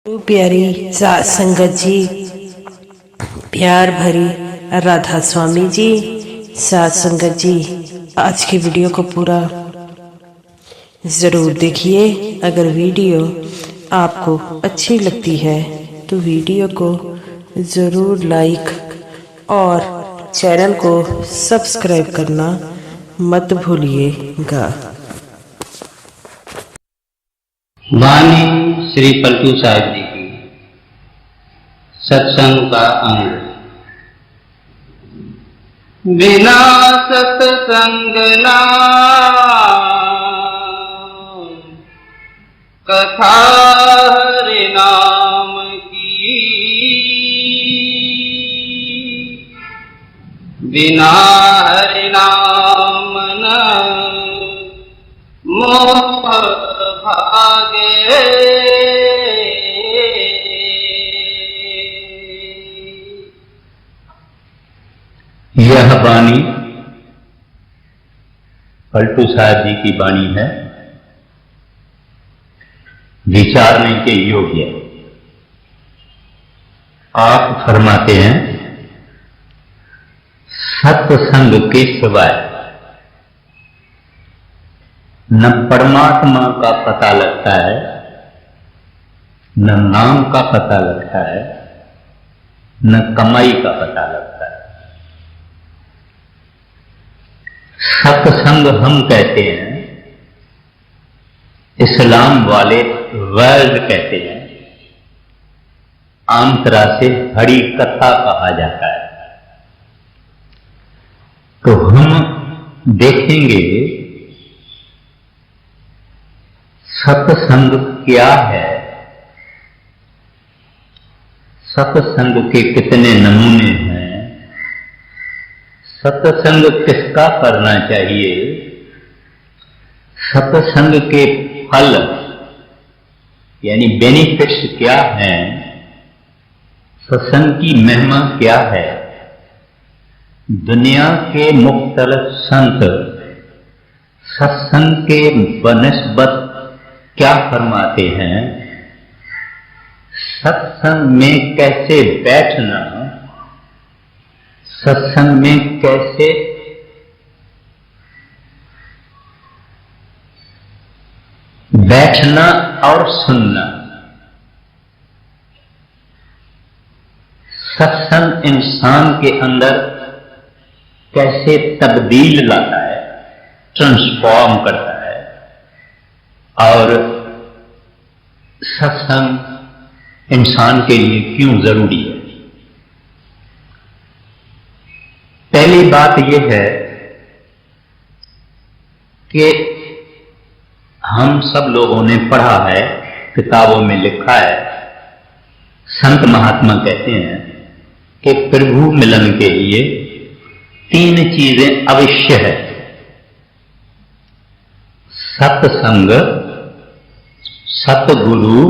तो प्यारी सात संगत जी, प्यार भरी राधा स्वामी जी, सात संगत जी, आज की वीडियो को पूरा ज़रूर देखिए। अगर वीडियो आपको अच्छी लगती है तो वीडियो को ज़रूर लाइक और चैनल को सब्सक्राइब करना मत भूलिएगा। वाणी श्री पलटू साहब जी की सत्संग का अंग। बिना सत्संग ना कथा हरि नाम की, बिना हरि नाम न मोह भागे। यह वाणी पलटू साहब जी की वाणी है, विचारने के योग्य। आप फरमाते हैं, सत्संग के सिवाय न परमात्मा का पता लगता है, न नाम का पता लगता है, न कमाई का पता लगता है। सत्संग हम कहते हैं, इस्लाम वाले वर्ल्ड कहते हैं, आम तरह से हरि कथा कहा जाता है। तो हम देखेंगे सत्संग क्या है, सत्संग के कितने नमूने हैं, सत्संग किसका करना चाहिए, सत्संग के फल यानी बेनिफिट्स क्या हैं, सत्संग की महिमा क्या है। दुनिया के मुख्तलिफ संत सत्संग के बनिस्बत क्या फरमाते हैं, सत्संग में कैसे बैठना, सत्संग में कैसे बैठना और सुनना। सत्संग इंसान के अंदर कैसे तब्दील लाता है, ट्रांसफॉर्म करता है। और सत्संग इंसान के लिए क्यों जरूरी है। पहली बात यह है कि हम सब लोगों ने पढ़ा है, किताबों में लिखा है, संत महात्मा कहते हैं कि प्रभु मिलन के लिए 3 चीजें अवश्य है। सत्संग, सतगुरु,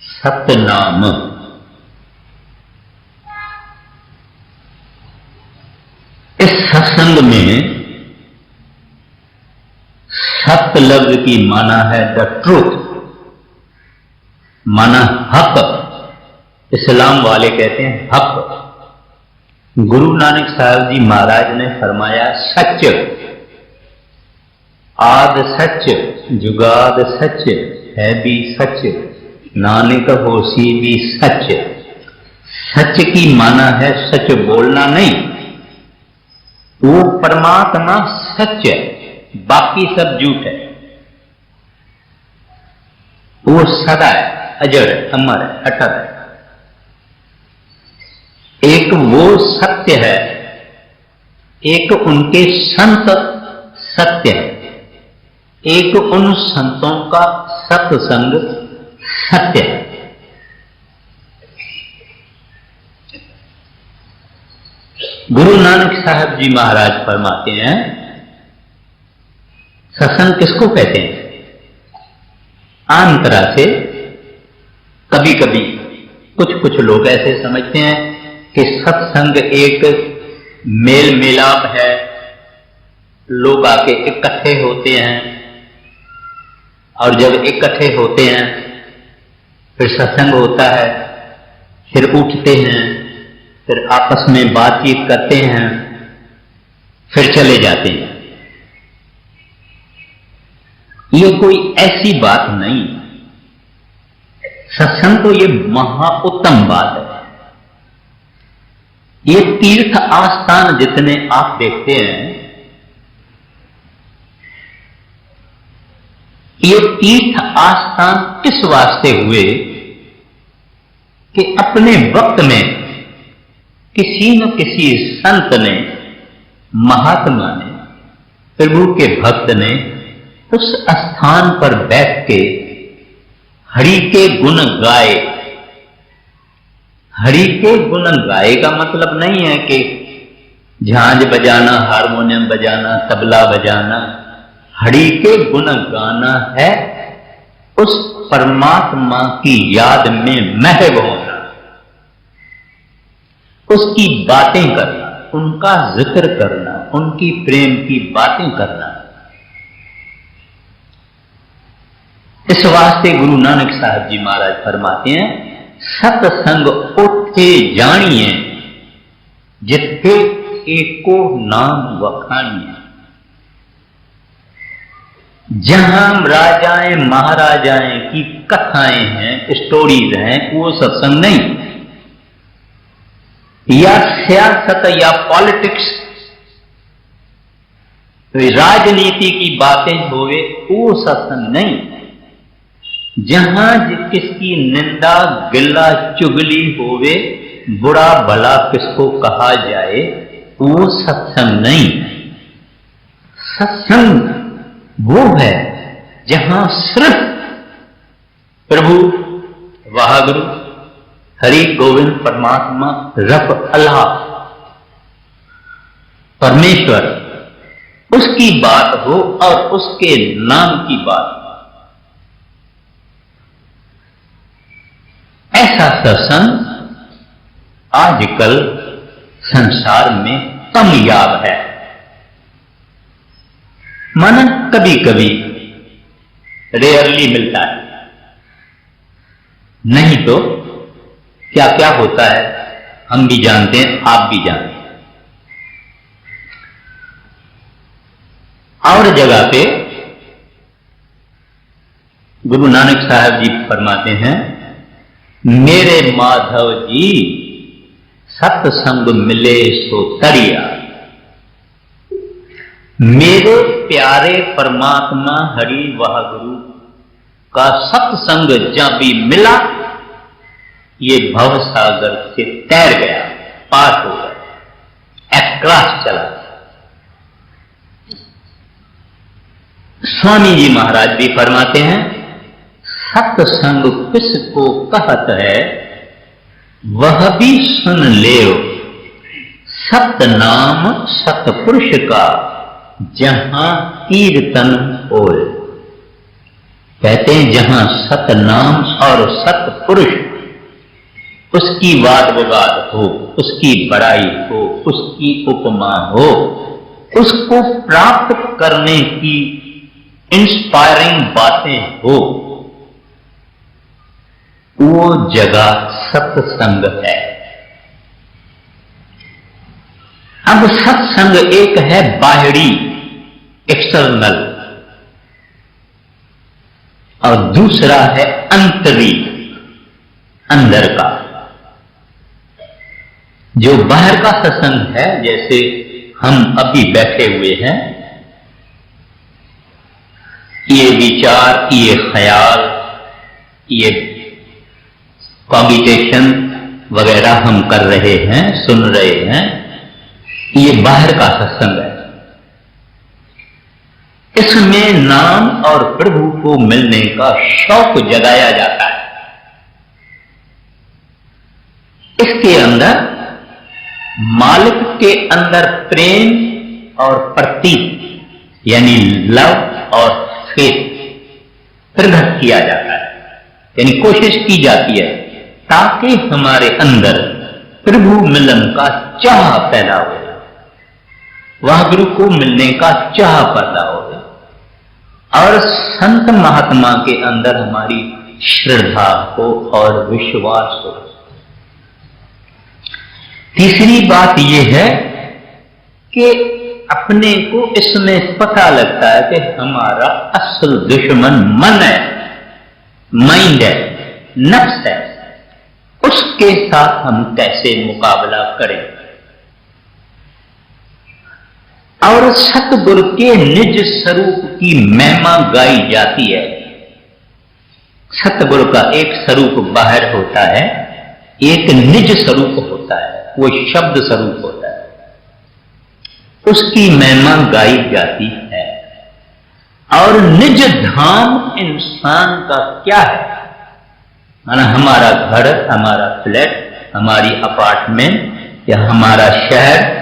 सतनाम। इस सत्संग में सत्य लफ्ज की माना है द ट्रूथ, माना हक। इस्लाम वाले कहते हैं हक। गुरु नानक साहब जी महाराज ने फरमाया सच, आद सच, जुगाद सच, है भी सच, नानक होसी भी सच। सच की माना है सच बोलना नहीं, वो परमात्मा सच है, बाकी सब झूठ है। वो सदा है, अजर है, अमर है, अटल है। एक वो सत्य है, एक उनके संत सत्य है, एक उन संतों का सत्संग सत्य है। गुरु नानक साहब जी महाराज फरमाते हैं, सत्संग किसको कहते हैं। आम तरह से कभी कभी कुछ लोग ऐसे समझते हैं कि सत्संग एक मेल मिलाप है, लोग आके इकट्ठे होते हैं और जब इकट्ठे होते हैं फिर सत्संग होता है, फिर उठते हैं, फिर आपस में बातचीत करते हैं, फिर चले जाते हैं। ये कोई ऐसी बात नहीं। सत्संग तो ये महा उत्तम बात है। ये तीर्थ आस्थान जितने आप देखते हैं, ये तीर्थ आस्थान किस वास्ते हुए कि अपने वक्त में किसी न किसी संत ने, महात्मा ने, प्रभु के भक्त ने उस स्थान पर बैठ के हरि के गुण गाए। हरि के गुण गाए का मतलब नहीं है कि झांझ बजाना, हारमोनियम बजाना, तबला बजाना। हरि के गुण गाना है उस परमात्मा की याद में महव होना, उसकी बातें करना, उनका जिक्र करना, उनकी प्रेम की बातें करना। इस वास्ते गुरु नानक साहब जी महाराज फरमाते हैं, सत्संग उठे जानिए, जिथे एको नाम वखानिए। जहां राजाएं महाराजाएं की कथाएं हैं, स्टोरीज हैं, वो सत्संग नहीं। या सियासत या पॉलिटिक्स, राजनीति की बातें होवे, वो सत्संग नहीं। जहां किसकी निंदा गिल्ला चुगली होवे, बुरा भला किसको कहा जाए, वो सत्संग नहीं। सत्संग वो है जहां सिर्फ प्रभु, वाहगुरु, हरि गोविंद परमात्मा, रब अल्लाह, परमेश्वर, उसकी बात हो और उसके नाम की बात। ऐसा सत्संग आजकल संसार में कम याद है। माना कभी कभी रेयरली मिलता है, नहीं तो क्या क्या होता है हम भी जानते हैं, आप भी जानते हैं। और जगह पे गुरु नानक साहब जी फरमाते हैं, मेरे माधव जी सत्संग मिले सो तरिया। मेरे प्यारे परमात्मा हरि वाहगुरु का सत्संग जब भी मिला, ये भव सागर से तैर गया, पार हो गया, अक्रॉस चला। स्वामी जी महाराज भी फरमाते हैं, सत्संग किसको कहत है, वह भी सुन ले। सतनाम सतपुरुष का जहां कीर्तन होए। कहते हैं जहां सतनाम और सतपुरुष, उसकी वाद विवाद हो, उसकी बड़ाई हो, उसकी उपमा हो, उसको प्राप्त करने की इंस्पायरिंग बातें हो, वो जगह सत्संग है। अब सत्संग एक है बाहरी, एक्सटर्नल, और दूसरा है अंतरी, अंदर का। जो बाहर का सत्संग है, जैसे हम अभी बैठे हुए हैं, ये विचार, ये ख्याल, ये कॉगिटेशन वगैरह हम कर रहे हैं, सुन रहे हैं, ये बाहर का सत्संग है। इसमें नाम और प्रभु को मिलने का शौक जगाया जाता है। इसके अंदर मालिक के अंदर प्रेम और प्रतीक यानी लव और फेथ प्रकट किया जाता है, यानी कोशिश की जाती है ताकि हमारे अंदर प्रभु मिलन का चाह पैदा हो, वाहगुरु को मिलने का चाह पैदा हो, और संत महात्मा के अंदर हमारी श्रद्धा हो और विश्वास हो। तीसरी बात यह है कि अपने को इसमें पता लगता है कि हमारा असल दुश्मन मन है, माइंड है, नफ्स है। उसके साथ हम कैसे मुकाबला करें। और सतगुरु के निज स्वरूप की महिमा गाई जाती है। सतगुरु का एक स्वरूप बाहर होता है, एक निज स्वरूप होता है, वो शब्द स्वरूप होता है, उसकी महिमा गाई जाती है। और निज धाम इंसान का क्या है, माना हमारा घर, हमारा फ्लैट, हमारी अपार्टमेंट या हमारा शहर,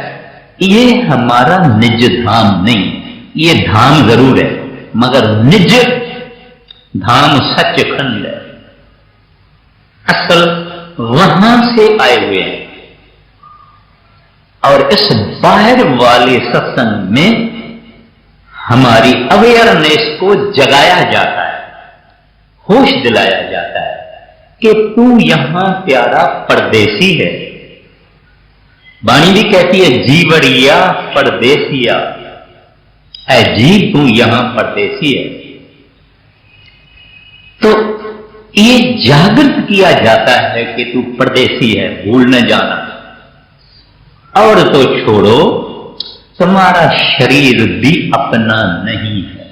ये हमारा निज धाम नहीं। ये धाम जरूर है मगर निज धाम सचखंड है, असल वहां से आए हुए हैं। और इस बाहर वाले सत्संग में हमारी अवेयरनेस को जगाया जाता है, होश दिलाया जाता है कि तू यहां प्यारा परदेसी है। वाणी भी कहती है जीवड़िया परदेसिया, ऐ जी तू यहां परदेसी है। तो ये जागृत किया जाता है कि तू परदेसी है, भूल न जाना। और तो छोड़ो, तुम्हारा शरीर भी अपना नहीं है,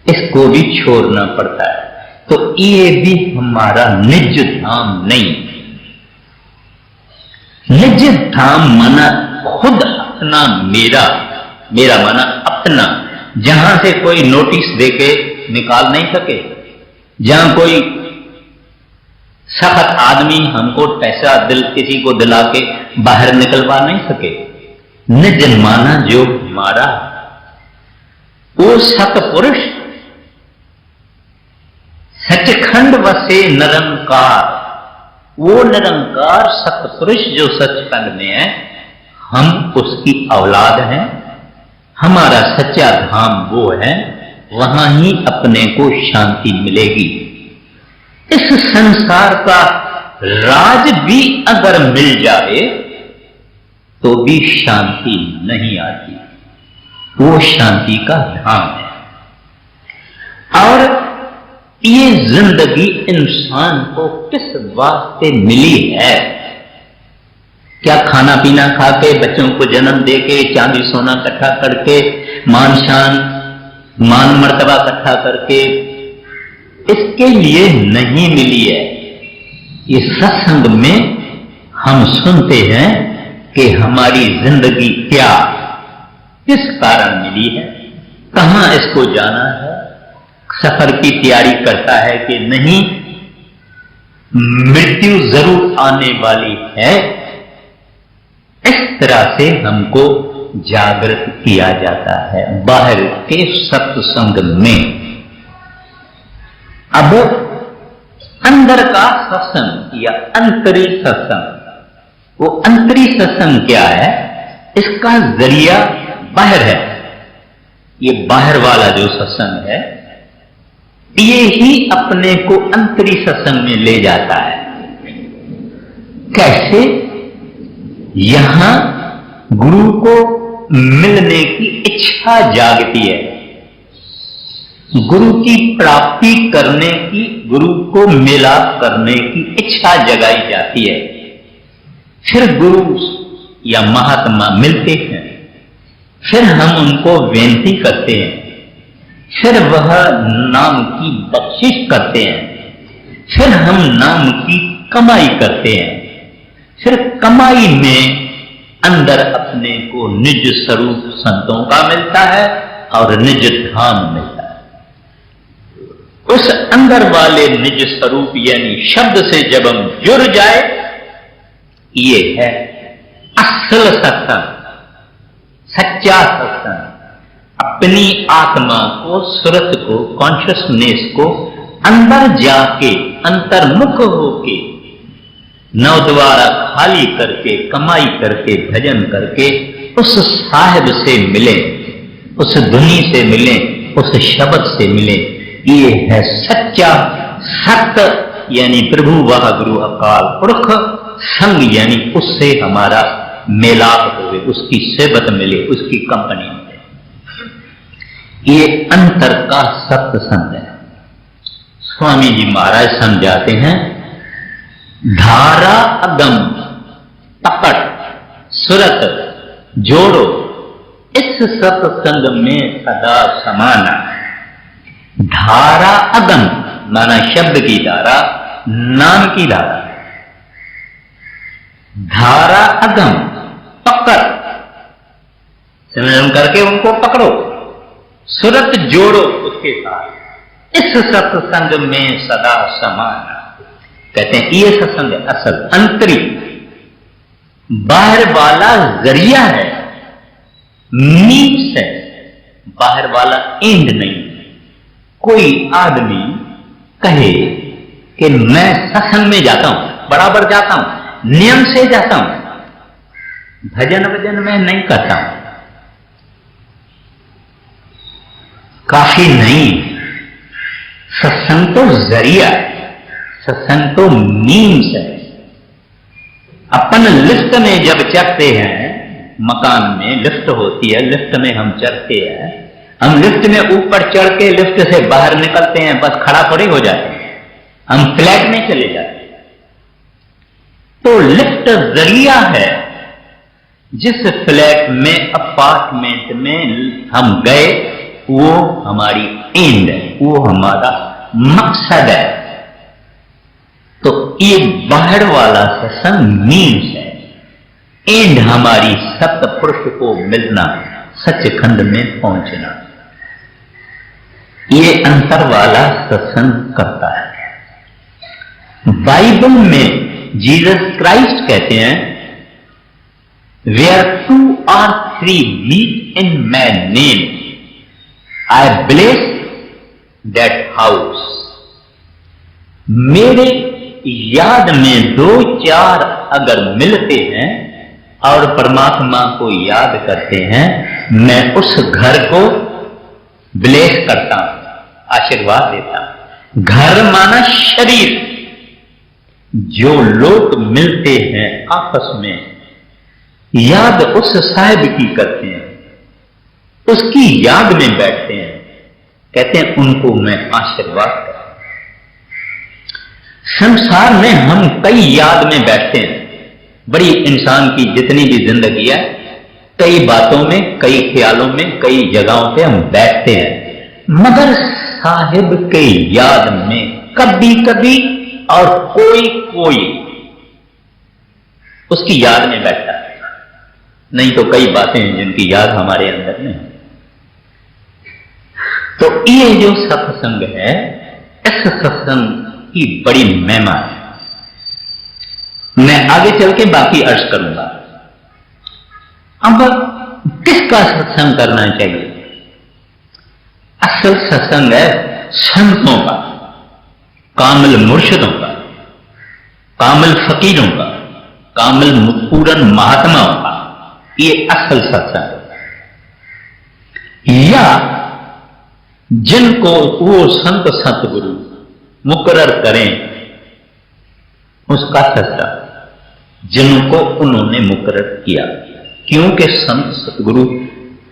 इसको भी छोड़ना पड़ता है। तो ये भी हमारा निज धाम नहीं। निज धाम माना खुद अपना, मेरा, मेरा माना अपना, जहां से कोई नोटिस देके निकाल नहीं सके, जहां कोई सख्त आदमी हमको पैसा किसी को दिला के बाहर निकलवा नहीं सके। निज माना जो हमारा, वो सतपुरुष सचखंड वसे निरंकार, वो निरंकार सतपुरुष जो सचखंड में है, हम उसकी औलाद हैं। हमारा सच्चा धाम वो है, वहां ही अपने को शांति मिलेगी। इस संसार का राज भी अगर मिल जाए तो भी शांति नहीं आती, वो शांति का धाम है। और ये जिंदगी इंसान को किस वास्ते मिली है? क्या खाना पीना खा के, बच्चों को जन्म दे के, चांदी सोना इकट्ठा करके, मान शान मान मर्तबा इकट्ठा करके, इसके लिए नहीं मिली है। ये सत्संग में हम सुनते हैं कि हमारी जिंदगी क्या, किस कारण मिली है, कहां इसको जाना है, सफर की तैयारी करता है कि नहीं, मृत्यु जरूर आने वाली है। इस तरह से हमको जागृत किया जाता है बाहर के सत्संग में। अब अंदर का सत्संग या अंतरी सत्संग, वो अंतरी सत्संग क्या है? इसका जरिया बाहर है। ये बाहर वाला जो सत्संग है, ये ही अपने को अंतरी सत्संग में ले जाता है। कैसे? यहां गुरु को मिलने की इच्छा जागती है, गुरु की प्राप्ति करने की, गुरु को मिलाप करने की इच्छा जगाई जाती है। फिर गुरु या महात्मा मिलते हैं, फिर हम उनको विनती करते हैं, फिर वह नाम की बख्शिश करते हैं, फिर हम नाम की कमाई करते हैं, फिर कमाई में अंदर अपने को निज स्वरूप संतों का मिलता है और निज धाम मिलता है। उस अंदर वाले निज स्वरूप यानी शब्द से जब हम जुड़ जाए, ये है असल सत्संग, सच्चा सत्संग। अपनी आत्मा को, सुरत को, कॉन्शियसनेस को अंदर जाके, अंतर्मुख होके, नौ द्वारा खाली करके, कमाई करके, भजन करके उस साहिब से मिले, उस धुनी से मिले, उस शब्द से मिले। ये है सच्चा सत्य यानी प्रभु वाह गुरु अकाल पुरख, संग यानी उससे हमारा मेलाप हुए, उसकी सेवत मिले, उसकी कंपनी मिले। ये अंतर का सत्संग है। स्वामी जी महाराज समझाते हैं, धारा अगम पकड़ सुरत जोड़ो, इस सत्संग में सदा समाना। धारा अगम माना शब्द की धारा, नाम की धारा। धारा अगम पकड़, सिमरन करके उनको पकड़ो, सुरत जोड़ो उसके साथ, इस सत्संग में सदा समाना। कहते हैं ये सत्संग असल अंतरी, बाहर वाला जरिया है, मीन्स है, बाहर वाला एंड नहीं। कोई आदमी कहे कि मैं सत्संग में जाता हूं, बराबर जाता हूं, नियम से जाता हूं, भजन वजन में नहीं करता हूं, काफी नहीं। सत्संग तो जरिया है, सत्संग तो मीन्स है। अपन लिफ्ट में जब चढ़ते हैं, मकान में लिफ्ट होती है, लिफ्ट में हम चढ़ते हैं, हम लिफ्ट में ऊपर चढ़ के लिफ्ट से बाहर निकलते हैं, बस खड़ा थोड़ी हो जाते हैं, हम फ्लैट में चले जाते हैं। तो लिफ्ट जरिया है, जिस फ्लैट में अपार्टमेंट में हम गए वो हमारी एंड है, वो हमारा मकसद है। तो ये बाहर वाला सत्संग मीन्स है, एंड हमारी सत्य पुरुष को मिलना, सचखंड में पहुंचना। ये अंतर वाला सत्संग करता है। बाइबल में जीसस क्राइस्ट कहते हैं, where 2 or 3 meet in my name, I bless that house. मेरे याद में 2-4 अगर मिलते हैं और परमात्मा को याद करते हैं, मैं उस घर को ब्लेस करता हूं, आशीर्वाद देता हूं। घर माना शरीर, जो लोग मिलते हैं आपस में, याद उस साहिब की करते हैं, उसकी याद में बैठते हैं, कहते हैं उनको मैं आशीर्वाद करता हूं। संसार में हम कई याद में बैठते हैं, बड़ी इंसान की जितनी भी जिंदगी है, कई बातों में, कई ख्यालों में, कई जगहों पे हम बैठते हैं, मगर साहिब के याद में कभी कभी और कोई कोई उसकी याद में बैठता है। नहीं तो कई बातें हैं जिनकी याद हमारे अंदर नहीं। तो ये जो सत्संग है, इस सत्संग की बड़ी महिमा है। मैं आगे चल के बाकी अर्ज करूंगा। अब किसका सत्संग करना चाहिए? असल सत्संग है संतों का, कामिल मुर्शिदों का, कामिल फकीरों का, कामिल पूरन महात्माओं का। ये असल सत्संग है। या जिनको वो संत सतगुरु मुकर्रर करें, उसका सत्संग जिनको उन्होंने मुकर्रर किया। क्योंकि संत सतगुरु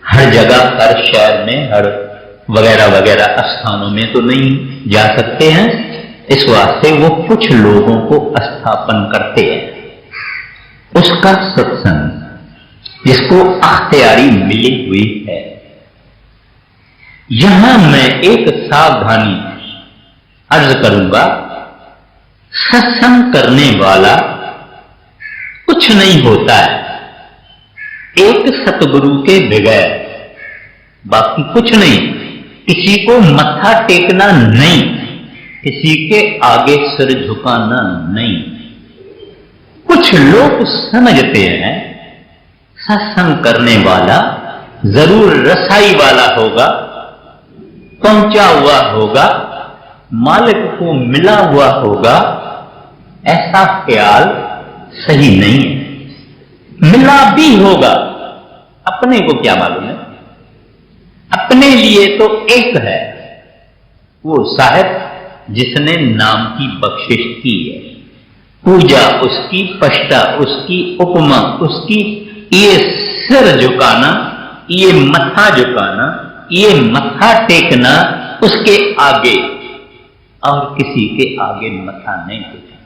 हर जगह, हर शहर में, हर वगैरह वगैरह स्थानों में तो नहीं जा सकते हैं, इस वास्ते वो कुछ लोगों को स्थापन करते हैं। उसका सत्संग जिसको अख्तियारी मिली हुई है। यहां मैं एक सावधानी अर्ज करूंगा, सत्संग करने वाला कुछ नहीं होता है एक सतगुरु के बगैर, बाकी कुछ नहीं। किसी को मत्था टेकना नहीं, किसी के आगे सिर झुकाना नहीं। कुछ लोग समझते हैं सत्संग करने वाला जरूर रसाई वाला होगा, पहुंचा हुआ होगा, मालिक को मिला हुआ होगा। ऐसा ख्याल सही नहीं है। मिला भी होगा, अपने को क्या मालूम है? अपने लिए तो एक है वो साहिब जिसने नाम की बख्शिश की है। पूजा उसकी, पष्टा उसकी, उपमा उसकी। ये सिर झुकाना, ये मत्था झुकाना, ये मत्था टेकना उसके आगे, और किसी के आगे मत्था नहीं टेकना।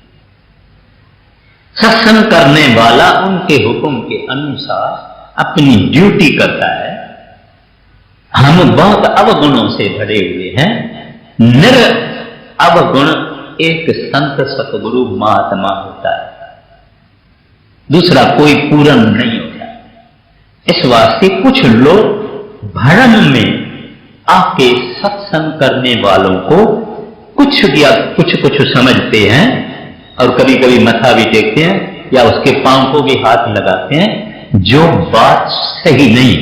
सत्संग करने वाला उनके हुक्म के अनुसार अपनी ड्यूटी करता है। हम बहुत अवगुणों से भरे हुए हैं। निर अवगुण एक संत सतगुरु महात्मा होता है, दूसरा कोई पूर्ण नहीं होता। इस वास्ते कुछ लोग भ्रम में आके सत्संग करने वालों को कुछ या कुछ समझते हैं, और कभी कभी मथा भी टेकते हैं या उसके पांव को भी हाथ लगाते हैं, जो बात सही नहीं।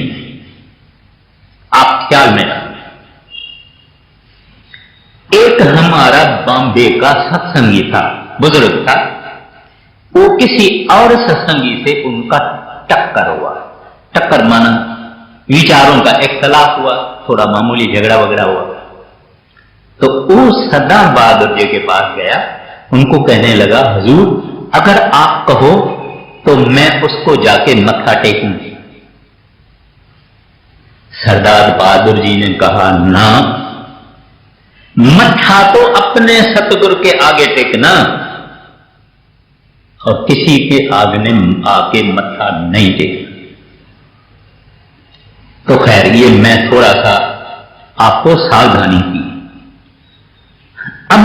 आप ख्याल में रखें, एक हमारा बॉम्बे का सत्संगी था, बुजुर्ग था, वो किसी और सत्संगी से उनका टक्कर हुआ। टक्कर माना विचारों का इख्तलाफ हुआ, थोड़ा मामूली झगड़ा वगैरह हुआ। तो वो सरदार बहादुर जी के पास गया, उनको कहने लगा, हुजूर अगर आप कहो तो मैं उसको जाके मत्था टेकूंगी। सरदार बहादुर जी ने कहा, ना, मत्था तो अपने सतगुरु के आगे टेकना, और किसी के आगे मत्था नहीं टेकना। तो खैर, ये मैं थोड़ा सा आपको सावधानी की। अब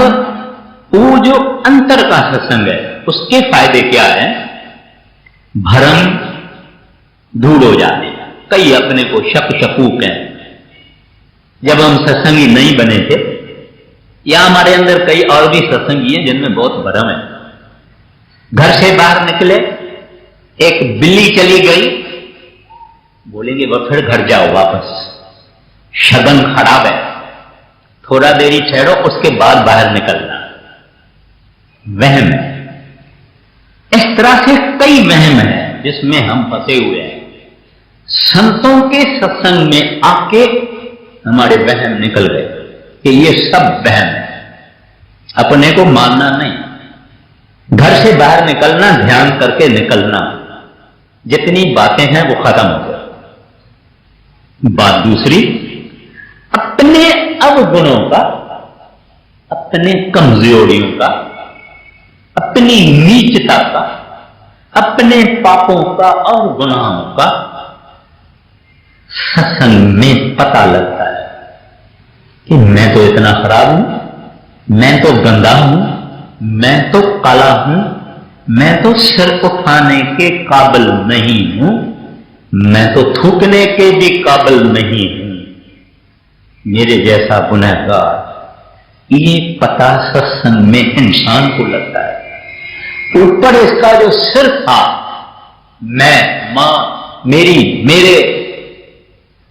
वो जो अंतर का सत्संग है, उसके फायदे क्या है? भरम दूर हो जाते हैं। कई अपने को शक शकूक हैं। जब हम सत्संगी नहीं बने थे, या हमारे अंदर कई और भी सत्संगी हैं जिनमें बहुत भरम है। घर से बाहर निकले, एक बिल्ली चली गई, बोलेंगे वह फिर घर जाओ वापस, शगन खराब है, थोड़ा देरी ठहरो, उसके बाद बाहर निकलना। वहम है। इस तरह से कई वहम है जिसमें हम फंसे हुए हैं। संतों के सत्संग में आके हमारे वहम निकल गए कि ये सब वहम है, अपने को मानना नहीं। घर से बाहर निकलना, ध्यान करके निकलना, जितनी बातें हैं वो खत्म हो गई। बात दूसरी, अपने अवगुणों का, अपने कमजोरियों का, अपनी नीचता का, अपने पापों का और गुनाहों का सत्संग में पता लगता है कि मैं तो इतना खराब हूं, मैं तो गंदा हूं, मैं तो काला हूं, मैं तो सिर उठाने के काबिल नहीं हूं, मैं तो थूकने के भी काबिल नहीं हूं, मेरे जैसा गुनहगार। ये पता सत्संग में इंसान को लगता है। ऊपर इसका जो सिर था, मैं, मां, मेरी, मेरे,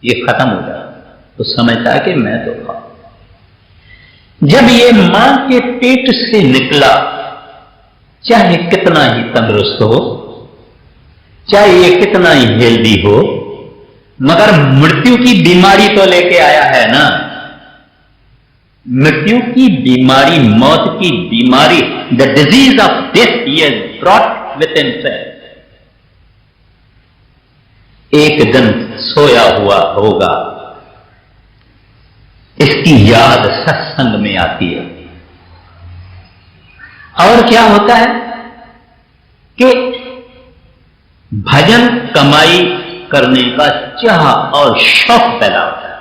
ये खत्म हो जाता, तो समझता है कि मैं तो था। जब ये मां के पेट से निकला, चाहे कितना ही तंदुरुस्त हो, चाहे ये कितना ही हेल्दी हो, मगर मृत्यु की बीमारी तो लेके आया है ना। मृत्यु की बीमारी, मौत की बीमारी, the disease of death he has brought with himself. एक दिन सोया हुआ होगा, इसकी याद सत्संग में आती है। और क्या होता है कि भजन कमाई करने का चाह और शौक पैदा होता है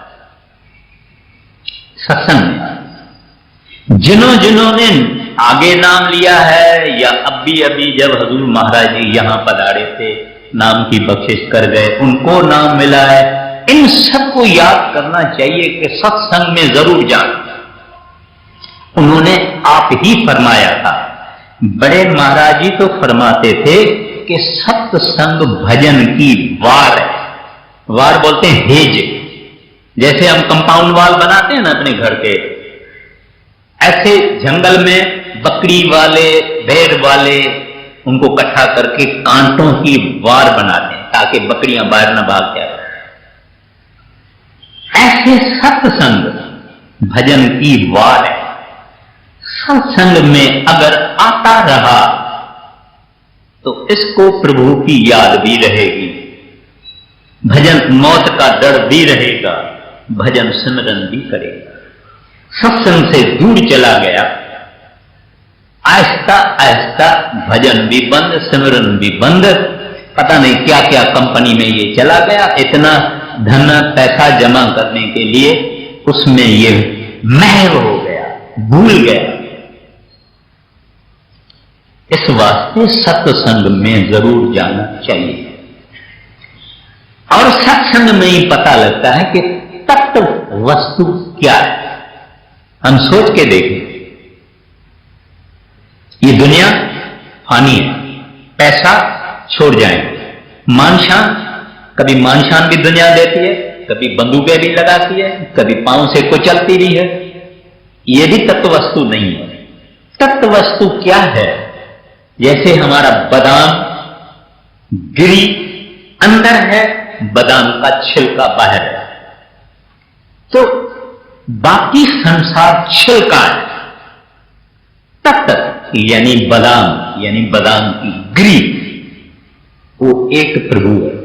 सत्संग में। जिन्होंने आगे नाम लिया है, या अभी जब हजूर महाराज जी यहां पधारे थे, नाम की बख्शिश कर गए, उनको नाम मिला है, इन सबको याद करना चाहिए कि सत्संग में जरूर जाएं। उन्होंने आप ही फरमाया था, बड़े महाराज जी तो फरमाते थे कि सत्संग भजन की वार है। वार बोलते हैं हेज, जैसे हम कंपाउंड वाल बनाते हैं ना अपने घर के, ऐसे जंगल में बकरी वाले, भेड़ वाले उनको इकट्ठा करके कांटों की वार बनाते हैं ताकि बकरियां बाहर न भाग जाए। ऐसे सत्संग भजन की वार है। सत्संग में अगर आता रहा तो इसको प्रभु की याद भी रहेगी, भजन मौत का डर भी रहेगा, भजन सिमरन भी करेगा। सत्संग से दूर चला गया, आहिस्ता आहिस्ता भजन भी बंद, सिमरन भी बंद, पता नहीं क्या क्या कंपनी में ये चला गया, इतना धन पैसा जमा करने के लिए उसमें ये महव हो गया, भूल गया। इस वास्ते सत्संग में जरूर जाना चाहिए, और सत्संग में ही पता लगता है कि तत्व वस्तु क्या है। हम सोच के देखें, ये दुनिया फानी है, पैसा छोड़ जाएंगे, मानशान, कभी मानशान भी दुनिया देती है, कभी बंदूकें भी लगाती है, कभी पांव से कुचलती भी है, ये भी तत्व वस्तु नहीं है। तत्व वस्तु क्या है? जैसे हमारा बादाम गिरी अंदर है, बादाम का छिलका बाहर है, तो बाकी संसार छिलका है। तत्व यानी बादाम की गिरी, वो एक प्रभु है,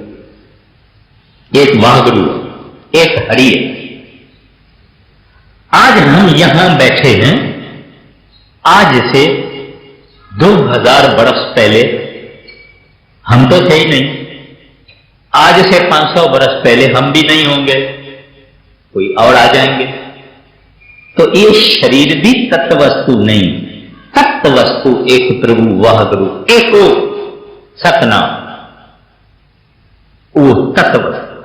एक वाहगुरु है, एक हरि है। आज हम यहां बैठे हैं, आज से 2000 वर्ष पहले हम तो थे ही नहीं, आज से 500 वर्ष पहले हम भी नहीं होंगे, कोई और आ जाएंगे। तो ये शरीर भी तत्व वस्तु नहीं, तत्व वस्तु एक प्रभु वाहगुरु, एको सतनाम, वो तत्व वस्तु।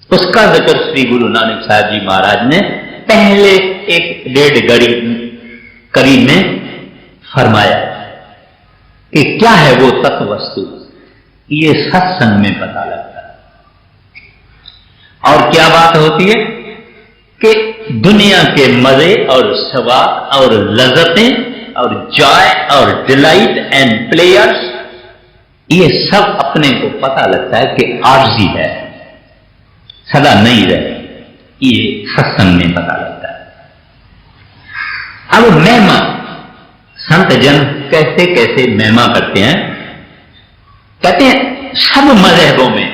उसका जिक्र श्री गुरु नानक साहब जी महाराज ने पहले 1.5 कड़ी में फरमाया कि क्या है वो तत्व वस्तु। ये सत्संग में पता लगता है। और क्या बात होती है कि दुनिया के मजे और स्वाद और लज्जतें और जॉय और डिलाइट एंड प्लेयर्स, ये सब अपने को पता लगता है कि आर्जी है, सदा नहीं रहे। ये सत्संग में पता लगता है। अब महिमा, संत जन कैसे कैसे महिमा करते हैं। कहते हैं सब मजहबों में,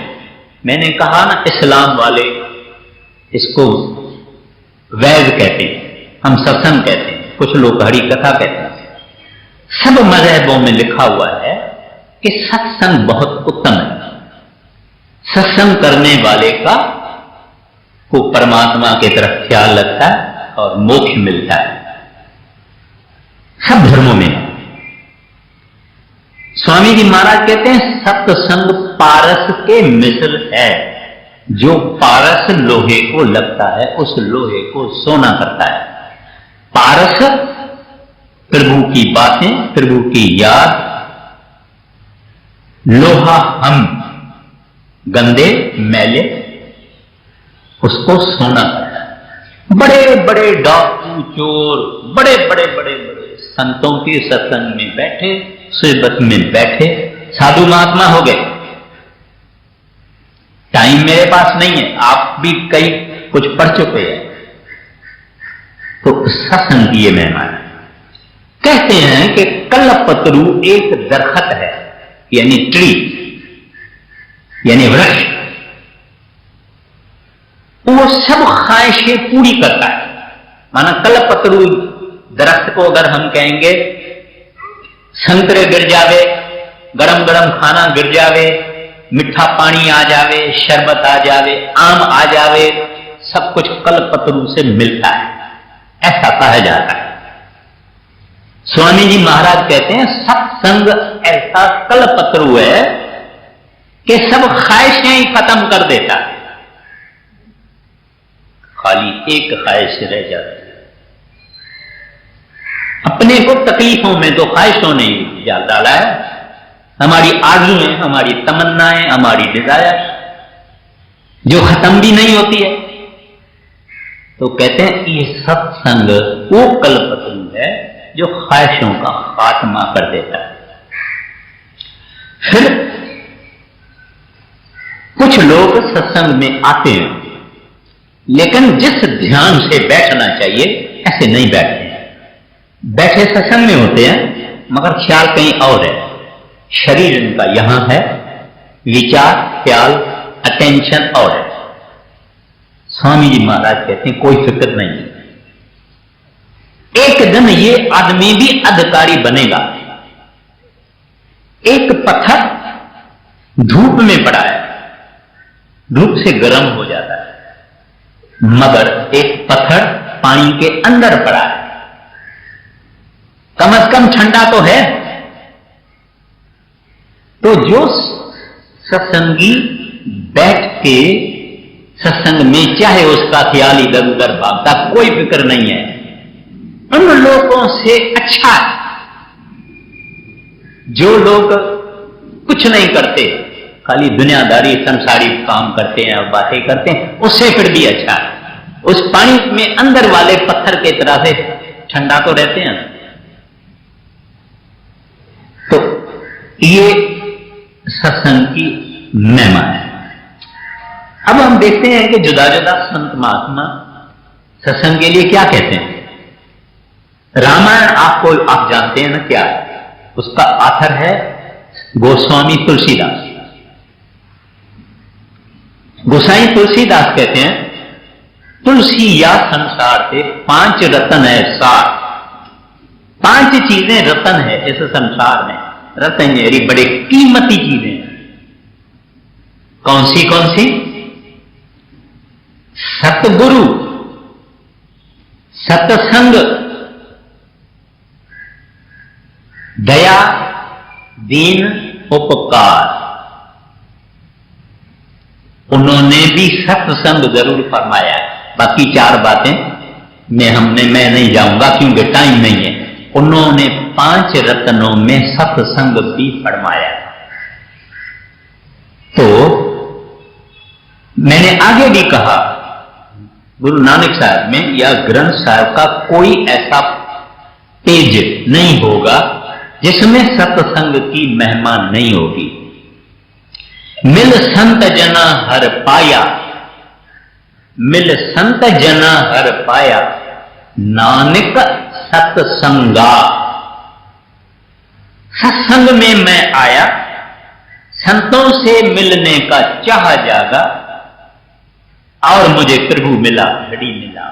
मैंने कहा ना इस्लाम वाले इसको वैद कहते हैं, हम सत्संग कहते हैं, कुछ लोग हरि कथा कहते हैं। सब मजहबों में लिखा हुआ है कि सत्संग बहुत उत्तम है, सत्संग करने वाले का को परमात्मा की तरफ ख्याल लगता है और मोक्ष मिलता है। सब धर्मों में स्वामी जी महाराज कहते हैं सत्संग पारस के मिश्र है, जो पारस लोहे को लगता है उस लोहे को सोना करता है। पारस प्रभु की बातें, प्रभु की याद, लोहा हम गंदे मैले, उसको सोना करता है। बड़े बड़े डाकू चोर, बड़े बड़े बड़े बड़े संतों के सत्संग में बैठे, सुबत में बैठे, साधु महात्मा हो गए। टाइम मेरे पास नहीं है, आप भी कई कुछ पढ़ चुके हैं, तो सत्संग की ये महिमा है। कहते हैं कि कल्पतरु एक दरखत है, यानी ट्री, यानी वृक्ष, वो सब ख्वाहिशें पूरी करता है। माना कल्पतरु दरख्त को अगर हम कहेंगे संतरे गिर जावे, गरम गरम खाना गिर जावे, मीठा पानी आ जावे, शरबत आ जावे, आम आ जावे, सब कुछ कल्पतरु से मिलता है, ऐसा कहा जाता है। स्वामी जी महाराज कहते हैं सत्संग ऐसा कल्पतरु है कि सब ख्वाहिशें ही खत्म कर देता है, खाली एक ख्वाहिश रह जाती है। अपने को तकलीफों में तो ख्वाहिशों ने डाल डाला है, हमारी आरज़ुएं, हमारी तमन्नाएं, हमारी डिजायर जो खत्म भी नहीं होती है। तो कहते हैं ये सत्संग वो कल्पतरु है जो ख्वाहिशों का खात्मा कर देता है। फिर कुछ लोग सत्संग में आते हैं, लेकिन जिस ध्यान से बैठना चाहिए ऐसे नहीं बैठते हैं। बैठे सत्संग में होते हैं मगर ख्याल कहीं और है, शरीर इनका यहां है, विचार ख्याल अटेंशन और है। स्वामी जी महाराज कहते हैं कोई फिक्र नहीं, एक दिन ये आदमी भी अधिकारी बनेगा। एक पत्थर धूप में पड़ा है, धूप से गर्म हो जाता है, मगर एक पत्थर पानी के अंदर पड़ा है, कम से कम ठंडा तो है। तो जो सत्संगी बैठ के सत्संग में चाहे उसका ख्याल इधर उधर भागता, कोई फिक्र नहीं है, उन लोगों से अच्छा है जो लोग कुछ नहीं करते, खाली दुनियादारी संसारी काम करते हैं और बातें करते हैं, उससे फिर भी अच्छा है। उस पानी में अंदर वाले पत्थर के तरह से ठंडा तो रहते हैं। तो ये सत्संग की महिमा है। अब हम देखते हैं कि जुदा जुदा संत महात्मा सत्संग के लिए क्या कहते हैं। रामायण आप जानते हैं ना क्या है, उसका आथर है गोस्वामी तुलसीदास। गोसाई तुलसीदास कहते हैं तुलसी या संसार से 5 रतन है सार। 5 चीजें रतन है इस संसार में। रतन यानी बड़े कीमती चीजें। कौन सी? सतगुरु, सत्संग, दया, दीन, उपकार। उन्होंने भी सत्संग जरूर फरमाया है। बाकी 4 बातें मैं नहीं जाऊंगा क्योंकि टाइम नहीं है। उन्होंने 5 रत्नों में सत्संग भी फरमाया। तो मैंने आगे भी कहा गुरु नानक साहब में या ग्रंथ साहब का कोई ऐसा पेज नहीं होगा जिसमें सत्संग की महिमा नहीं होगी। मिल संत जना हर पाया, मिल संत जना हर पाया, नानक सत्संगा। सत्संग में मैं आया, संतों से मिलने का चाह जागा और मुझे प्रभु मिला, घड़ी मिला,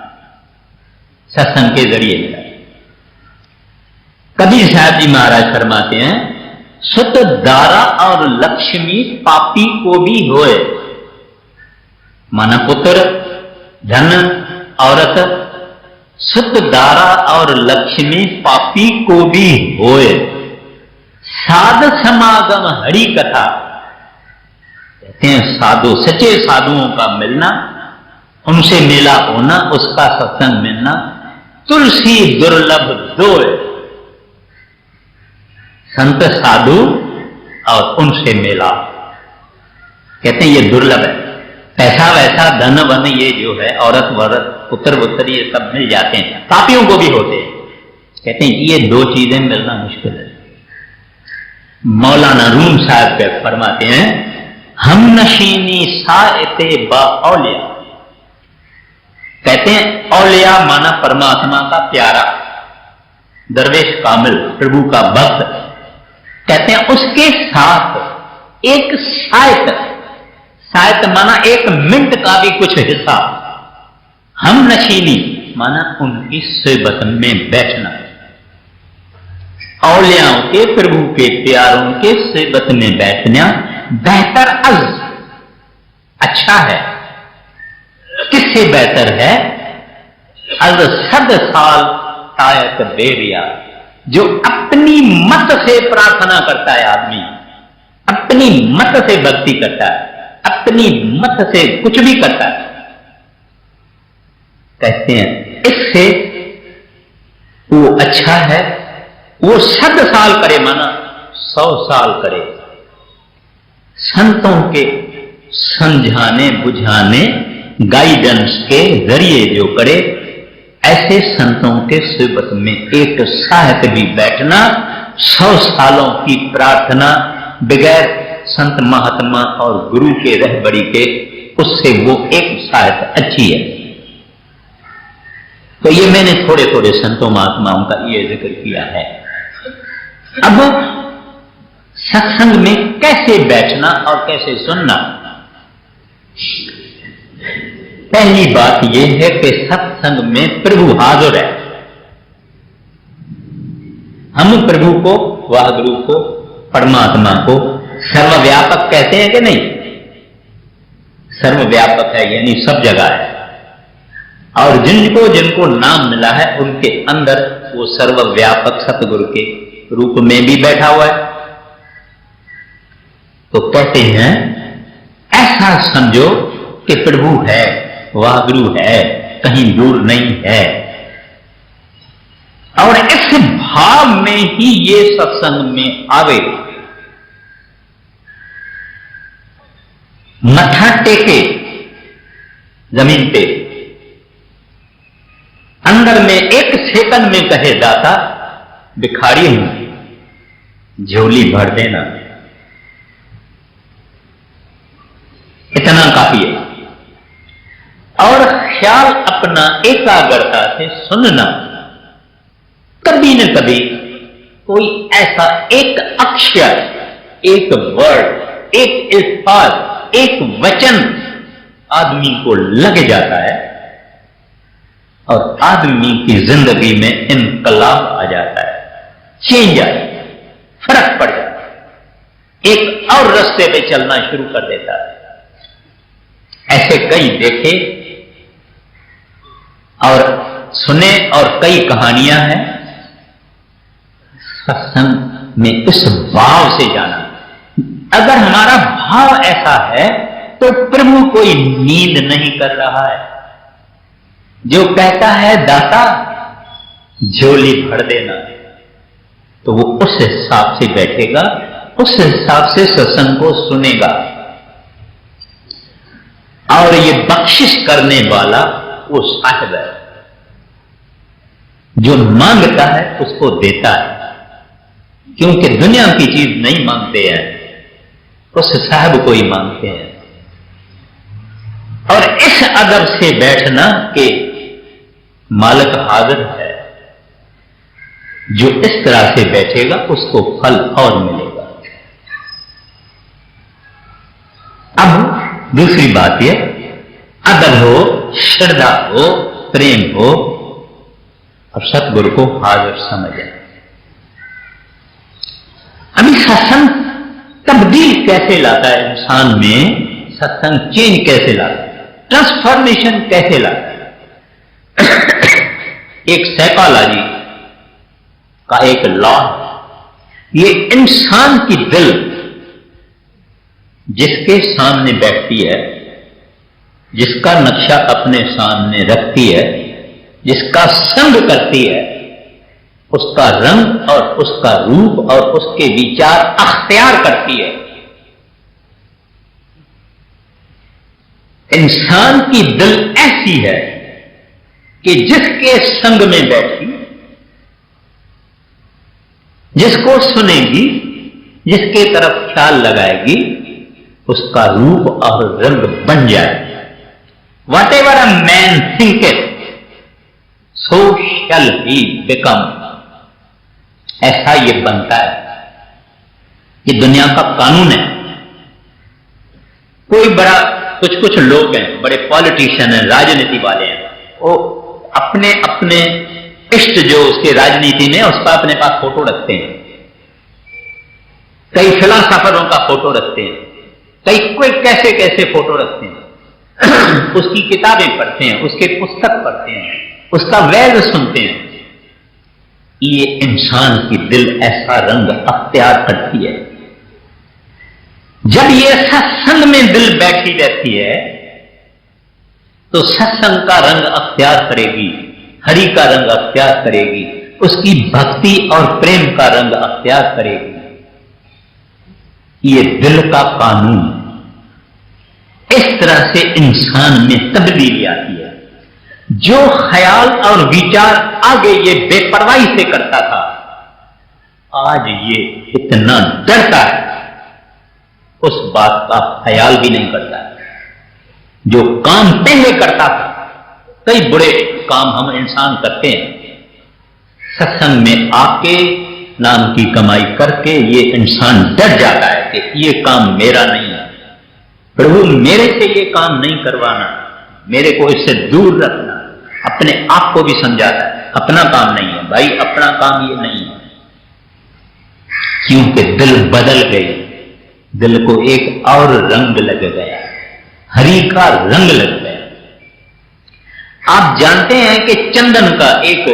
सत्संग के जरिए मिला। कबीर साहब जी महाराज फरमाते हैं सुत दारा और लक्ष्मी पापी को भी होए। माना पुत्र, धन, औरत, सुत दारा और लक्ष्मी पापी को भी होए। साध समागम हरि कथा, कहते हैं साधु, सच्चे साधुओं का मिलना, उनसे मेला होना, उसका सत्संग मिलना। तुलसी दुर्लभ दोय, संत साधु और उनसे मेला, कहते हैं ये दुर्लभ है। पैसा वैसा धन वन ये जो है, औरत वरत पुत्र पुत्र ये सब मिल जाते हैं, पापियों को भी होते हैं। कहते हैं ये 2 चीजें मिलना मुश्किल है। मौलाना रूम साहब के फरमाते हैं हम नशीनी साएते बा औलिया। कहते हैं औलिया माना परमात्मा का प्यारा, दरवेश कामिल, प्रभु का भक्त। कहते हैं उसके साथ एक सायत, सायत माना 1 मिनट का भी कुछ हिस्सा। हम नशीनी माना उनकी सोबत में बैठना, औलियाओं के, प्रभु के प्यारों के सोबत में बैठना बेहतर अज, अच्छा है। किससे बेहतर है? अज 100 साल तायत बेरिया, जो अपनी मत से प्रार्थना करता है आदमी, अपनी मत से भक्ति करता है, अपनी मत से कुछ भी करता है। कहते हैं इससे वो अच्छा है। वो 100 साल करे माना 100 साल करे। संतों के समझाने बुझाने गाइडेंस के जरिए जो करे, ऐसे संतों के सोबत में एक साहत भी बैठना, 100 सालों की प्रार्थना बगैर संत महात्मा और गुरु के रहबरी के, उससे वो एक साहत अच्छी है। तो ये मैंने थोड़े थोड़े संतों महात्माओं का ये जिक्र किया है। अब सत्संग में कैसे बैठना और कैसे सुनना। पहली बात यह है कि सत्संग में प्रभु हाजिर है। हम प्रभु को, वाहगुरु को, परमात्मा को सर्वव्यापक कहते हैं कि नहीं? सर्वव्यापक है यानी सब जगह है, और जिनको जिनको नाम मिला है उनके अंदर वो सर्वव्यापक सतगुरु के रूप में भी बैठा हुआ है। तो कहते हैं ऐसा समझो कि प्रभु है, वाहगुरु है, कहीं दूर नहीं है। और इस भाव में ही ये सत्संग में आवे। मत्था टेके जमीन पे, अंदर में एक सेकंड में कहे दाता भिखारी हूं, झोली भर देना, इतना काफी है। और ख्याल अपना एकाग्रता से सुनना। कभी न कभी कोई ऐसा एक अक्षर, एक वर्ड, एक अल्फाज, एक वचन आदमी को लग जाता है और आदमी की जिंदगी में इनकलाब आ जाता है, चेंज आ जाता है, फर्क पड़ जाता है, एक और रास्ते पे चलना शुरू कर देता है। ऐसे कई देखे और सुने और कई कहानियां हैं। सत्संग में इस भाव से जाना। अगर हमारा भाव ऐसा है तो प्रभु कोई नींद नहीं कर रहा है। जो कहता है दाता झोली भर देना, तो वो उस हिसाब से बैठेगा, उस हिसाब से सत्संग को सुनेगा। और ये बख्शिश करने वाला वो साहिब है, जो मांगता है उसको देता है। क्योंकि दुनिया की चीज नहीं मांगते हैं, उस साहब को ही मांगते हैं। और इस अदब से बैठना कि मालिक हाजिर है, जो इस तरह से बैठेगा उसको फल और मिलेगा। अब दूसरी बात यह, अदब हो, श्रद्धा हो, प्रेम हो और सतगुरु को हाजिर समझे। अभी सत्संग तब्दील कैसे लाता है इंसान में, सत्संग चेंज कैसे लाता है, ट्रांसफॉर्मेशन कैसे लाता है। एक साइकोलॉजी का एक लॉ, ये इंसान की दिल जिसके सामने बैठती है, जिसका नक्शा अपने सामने रखती है, जिसका संग करती है, उसका रंग और उसका रूप और उसके विचार अख्तियार करती है। इंसान की दिल ऐसी है कि जिसके संग में बैठी, जिसको सुनेगी, जिसके तरफ ख्याल लगाएगी, उसका रूप और रंग बन जाए। Whatever a man thinketh so shall he become. ऐसा ये बनता है, ये दुनिया का कानून है। कोई बड़ा कुछ लोग हैं, बड़े पॉलिटिशियन हैं, राजनीति वाले हैं, वो अपने अपने इष्ट जो उसके राजनीति में उसका अपने पास फोटो रखते हैं। कई फिलोसोफरों का फोटो रखते हैं, कई कोई कैसे कैसे फोटो रखते हैं। उसकी किताबें पढ़ते हैं, उसके पुस्तक पढ़ते हैं, उसका वैध सुनते हैं। ये इंसान की दिल ऐसा रंग अख्तियार करती है। जब ये सत्संग में दिल बैठी रहती है तो सत्संग का रंग अख्तियार करेगी, हरि का रंग अख्तियार करेगी, उसकी भक्ति और प्रेम का रंग अख्तियार करेगी। ये दिल का कानून। इस तरह से इंसान में तब्दीली आती है। जो ख्याल और विचार आगे ये बेपरवाही से करता था, आज ये इतना डरता है, उस बात का ख्याल भी नहीं करता है। जो काम पहले करता था कई बुरे काम हम इंसान करते हैं। सत्संग में आके नाम की कमाई करके ये इंसान डर जाता है कि ये काम मेरा नहीं है, प्रभु मेरे से ये काम नहीं करवाना, मेरे को इससे दूर रखना। अपने आप को भी समझाता है अपना काम नहीं है भाई, अपना काम ये नहीं है। क्योंकि दिल बदल गई, दिल को एक और रंग लग गया, हरि का रंग लग गया। आप जानते हैं कि चंदन का एक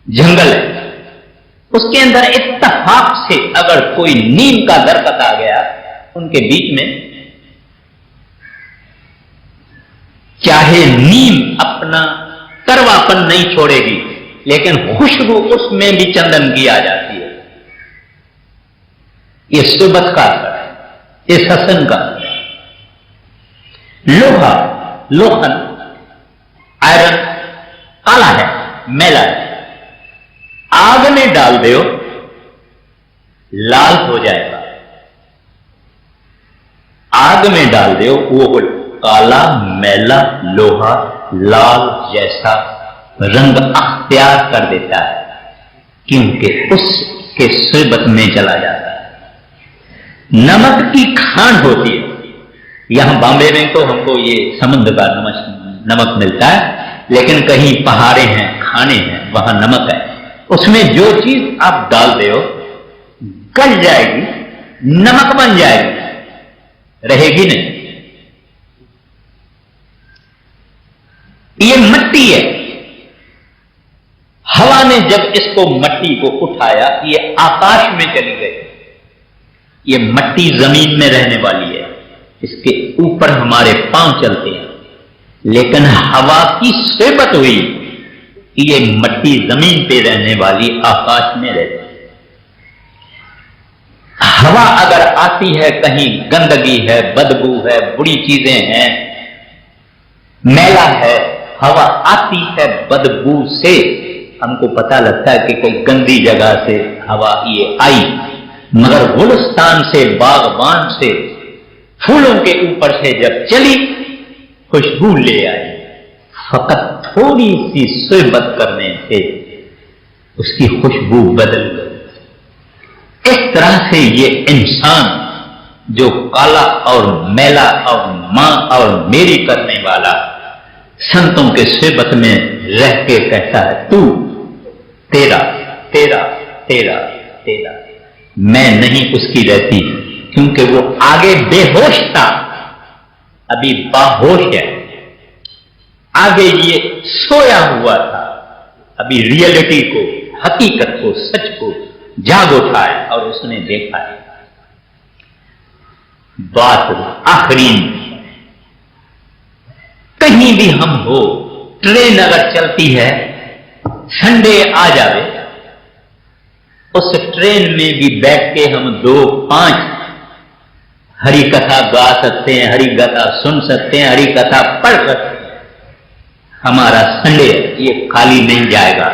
जंगल है, उसके अंदर इत्तेफाक से अगर कोई नीम का दरख्त आ गया उनके बीच में, चाहे नीम अपना करवापन नहीं छोड़ेगी, लेकिन खुशबू उसमें भी चंदन की आ जाती है। ये सुबत का असर है, ये सत्संग का। लोहा, लोहन, आयरन काला है, मैला है, आग में डाल दो लाल हो जाएगा। आग में डाल दो वो काला मैला लोहा लाल जैसा रंग अख्तियार कर देता है, क्योंकि उसके सुबत में चला जाता है। नमक की खांड होती है, यहां बॉम्बे में तो हमको ये समुद्र का नमक मिलता है, लेकिन कहीं पहाड़े हैं, खाने हैं, वहां नमक है। उसमें जो चीज आप डाल दो गल जाएगी, नमक बन जाएगी, रहेगी नहीं। ये मिट्टी है, हवा ने जब इसको मिट्टी को उठाया ये आकाश में चली गई। ये मिट्टी जमीन में रहने वाली है, इसके ऊपर हमारे पांव चलते हैं, लेकिन हवा की सोबत हुई, ये मिट्टी जमीन पे रहने वाली आकाश में रहती है। हवा अगर आती है, कहीं गंदगी है, बदबू है, बुरी चीजें हैं, मैला है, हवा आती है बदबू से, हमको पता लगता है कि कोई गंदी जगह से हवा ये आई, मगर गुलिस्तान से, बागबान से, फूलों के ऊपर से जब चली, खुशबू ले आई। फकत थोड़ी सी सोबत करने से उसकी खुशबू बदल गई। इस तरह से ये इंसान जो काला और मैला और मां और मेरी करने वाला, संतों के सोबत में रह के कहता है तू तेरा तेरा तेरा तेरा, मैं नहीं उसकी रहती, क्योंकि वो आगे बेहोश था, अभी बाहोश है। आगे ये सोया हुआ था, अभी रियलिटी को, हकीकत को, सच को जाग उठा है और उसने देखा है। बात आखिरी, कहीं भी हम हो, ट्रेन अगर चलती है, संडे आ जावे, उस ट्रेन में भी बैठ के हम 2-5 हरि कथा गा सकते हैं, हरि कथा सुन सकते हैं, हरि कथा पढ़ सकते हैं। हमारा संडे ये खाली नहीं जाएगा।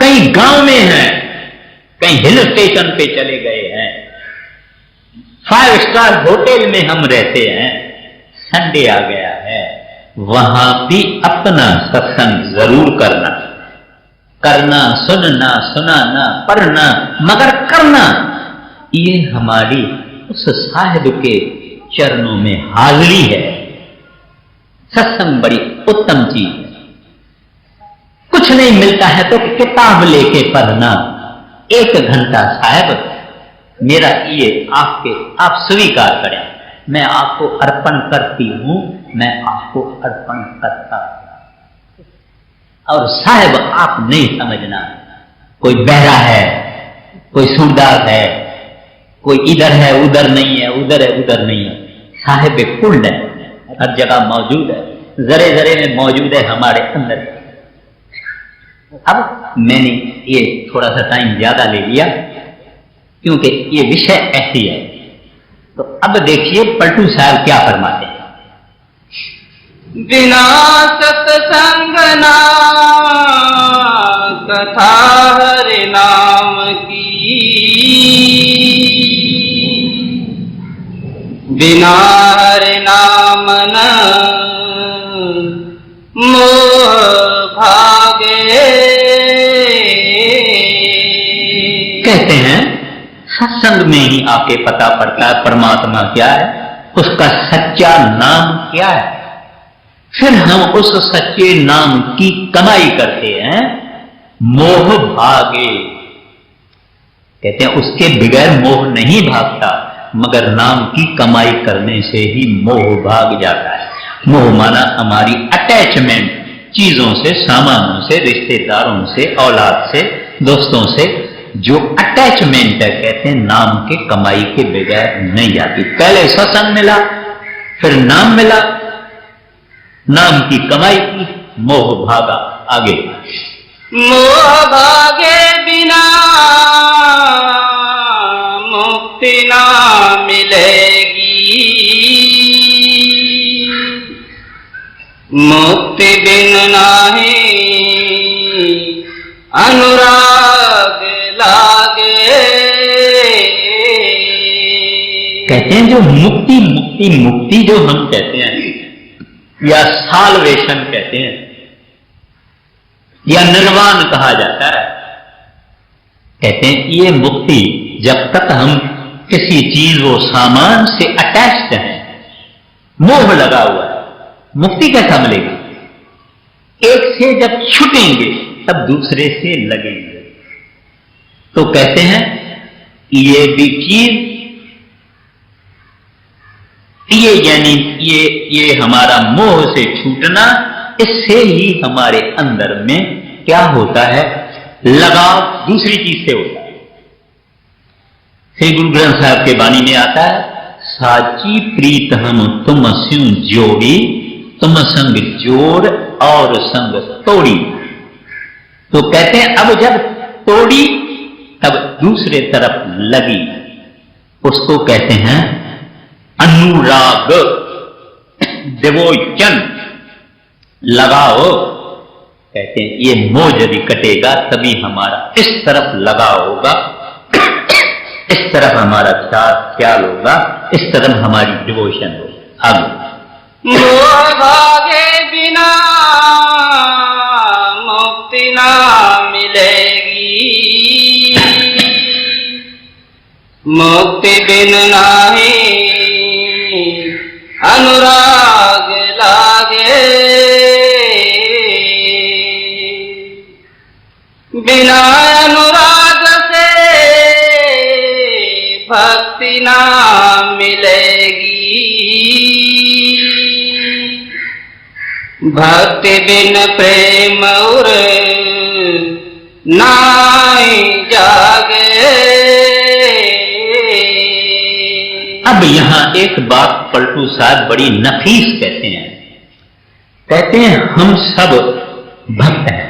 कहीं गांव में हैं, कहीं हिल स्टेशन पे चले गए हैं, 5 स्टार होटल में हम रहते हैं, संडे आ गया है, वहां भी अपना सत्संग जरूर करना, करना, सुनना, सुनाना, पढ़ना, मगर करना। ये हमारी उस साहिब के चरणों में हाजिरी है। सत्संग बड़ी उत्तम चीज है। कुछ नहीं मिलता है तो किताब लेके पढ़ना, 1 घंटा साहब मेरा ये आप स्वीकार करें, मैं आपको अर्पण करती हूं, मैं आपको अर्पण करता हूं। और साहब आप नहीं समझना, कोई बहरा है, कोई सूरदार है, कोई इधर है उधर नहीं है, उधर है उधर नहीं है। साहिब कुल है, हर जगह मौजूद है, जरे जरे में मौजूद है हमारे अंदर। अब मैंने ये थोड़ा सा टाइम ज्यादा ले लिया, क्योंकि ये विषय ऐसी है। तो अब देखिए पलटू साहब क्या फरमाते हैं। बिना सत्संग ना कथा हरि नाम की, बिना हरि नाम मन मोह भागे। कहते हैं सत्संग में ही आके पता पड़ता है परमात्मा क्या है, उसका सच्चा नाम क्या है। फिर हम उस सच्चे नाम की कमाई करते हैं, मोह भागे। कहते हैं उसके बगैर मोह नहीं भागता, मगर नाम की कमाई करने से ही मोह भाग जाता है। मोह माना हमारी अटैचमेंट चीजों से, सामानों से, रिश्तेदारों से, औलाद से, दोस्तों से, जो अटैचमेंट है, कहते हैं नाम के कमाई के बगैर नहीं जाती। पहले सत्संग मिला, फिर नाम मिला, नाम की कमाई की, मोह भागा आगे। मोह भागे बिना मुक्ति ना मिलेगी, मुक्ति बिन नाही अनुराग लागे। कहते हैं जो मुक्ति मुक्ति मुक्ति जो हम कहते हैं, या साल्वेशन कहते हैं, या निर्वाण कहा जाता है, कहते हैं ये मुक्ति जब तक हम किसी चीज व सामान से अटैच्ड हैं, मोह लगा हुआ है, मुक्ति कैसा मिलेगी? एक से जब छूटेंगे तब दूसरे से लगेंगे। तो कहते हैं ये भी चीज, ये यानी ये हमारा मोह से छूटना, इससे ही हमारे अंदर में क्या होता है, लगाव दूसरी चीज से होता है। श्री गुरु ग्रंथ साहब के बानी में आता है, साची प्रीत हम तुम स्यों जोड़ी, तुम संग जोड़ और संग तोड़ी। तो कहते हैं अब जब तोड़ी तब दूसरे तरफ लगी, उसको कहते हैं अनुराग, डिवोशन, लगाओ। कहते हैं ये मोह यदि कटेगा तभी हमारा इस तरफ लगाव होगा, इस तरफ हमारा ख्याल होगा, इस तरफ हमारी डिवोशन होगी। आगे मोह भागे बिना मुक्ति ना मिलेगी, मुक्ति बिन नाही अनुराग लागे। बिना अनुराग से भक्ति ना मिलेगी, भक्ति बिन प्रेम उर नाई जागे। अब यहां एक बात पलटू साहब बड़ी नफीस कहते हैं। कहते हैं हम सब भक्त हैं,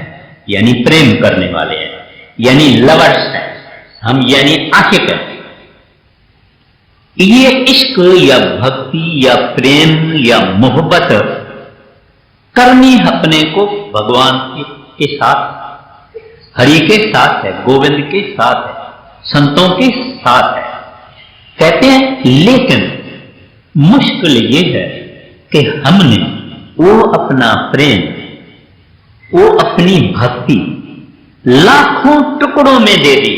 यानी प्रेम करने वाले हैं, यानी लवर्स हैं हम, यानी आशिक हैं। ये इश्क या भक्ति या प्रेम या मोहब्बत करनी अपने को भगवान के साथ, हरि के साथ है, गोविंद के साथ है, संतों के साथ है। कहते हैं लेकिन मुश्किल ये है कि हमने वो अपना प्रेम, वो अपनी भक्ति लाखों टुकड़ों में दे दी।